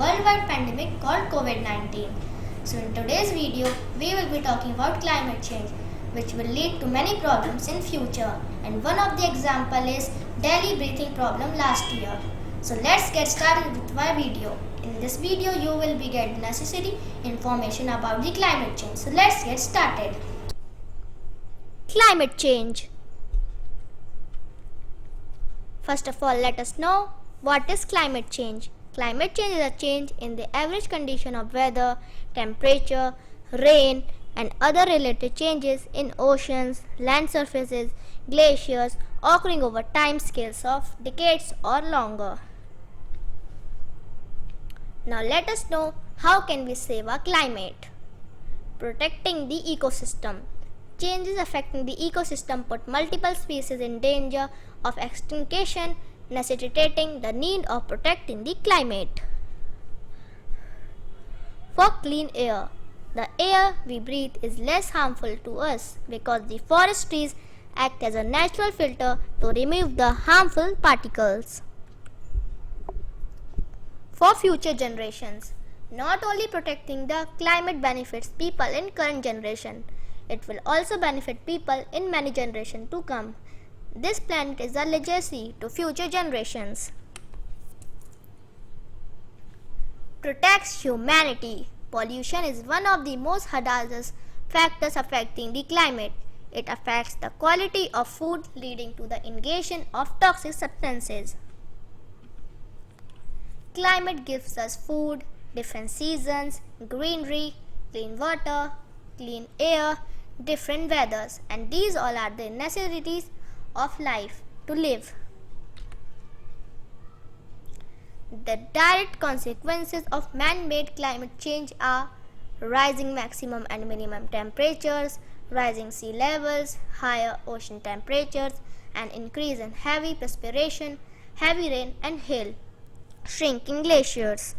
worldwide pandemic called COVID-19. So in today's video, we will be talking about climate change, which will lead to many problems in future. And one of the example is Delhi breathing problem last year. So let's get started with my video. In this video, you will be getting necessary information about the climate change. So let's get started. Climate change. First of all, let us know what is climate change. Climate change is a change in the average condition of weather, temperature, rain, and other related changes in oceans, land surfaces, glaciers occurring over time scales of decades or longer. Now let us know how can we save our climate. Protecting the ecosystem. Changes affecting the ecosystem put multiple species in danger of extinction, necessitating the need of protecting the climate. For clean air. The air we breathe is less harmful to us because the forest trees act as a natural filter to remove the harmful particles. For future generations. Not only protecting the climate benefits people in current generation, it will also benefit people in many generations to come. This planet is a legacy to future generations. Protects humanity. Pollution is one of the most hazardous factors affecting the climate. It affects the quality of food, leading to the ingestion of toxic substances. Climate gives us food, different seasons, greenery, clean water, clean air, different weathers, and these all are the necessities of life to live. The direct consequences of man-made climate change are rising maximum and minimum temperatures, rising sea levels, higher ocean temperatures, and increase in heavy precipitation, heavy rain and hail, shrinking glaciers.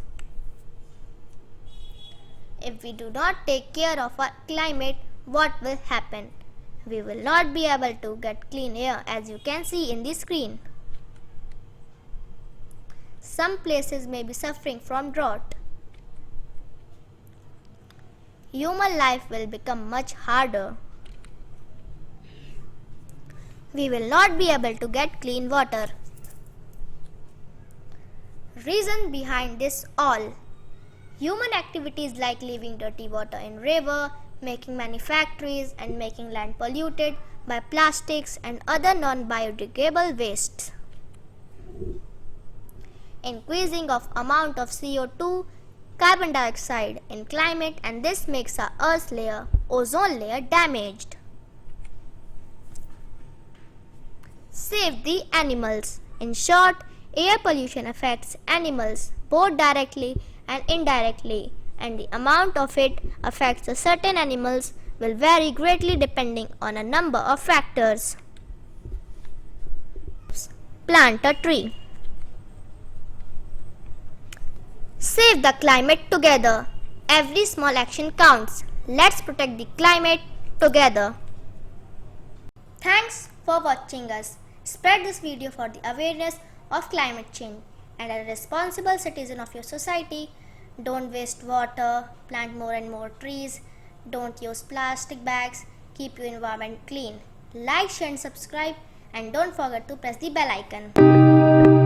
If we do not take care of our climate, what will happen? We will not be able to get clean air, as you can see in the screen. Some places may be suffering from drought. Human life will become much harder. We will not be able to get clean water. Reason behind this all. Human activities like leaving dirty water in river, making many factories, and making land polluted by plastics and other non-biodegradable wastes. Increasing of amount of CO2, carbon dioxide in climate, and this makes our Earth's layer, ozone layer, damaged. Save the animals. In short, air pollution affects animals both directly and indirectly, and the amount of it affects a certain animals will vary greatly depending on a number of factors. Plant a tree. Save the climate together. Every small action counts. Let's protect the climate together. Thanks for watching us. Spread this video for the awareness of climate change, and as a responsible citizen of your society, don't waste water, plant more and more trees, don't use plastic bags, keep your environment clean. Like, share and subscribe, and don't forget to press the bell icon.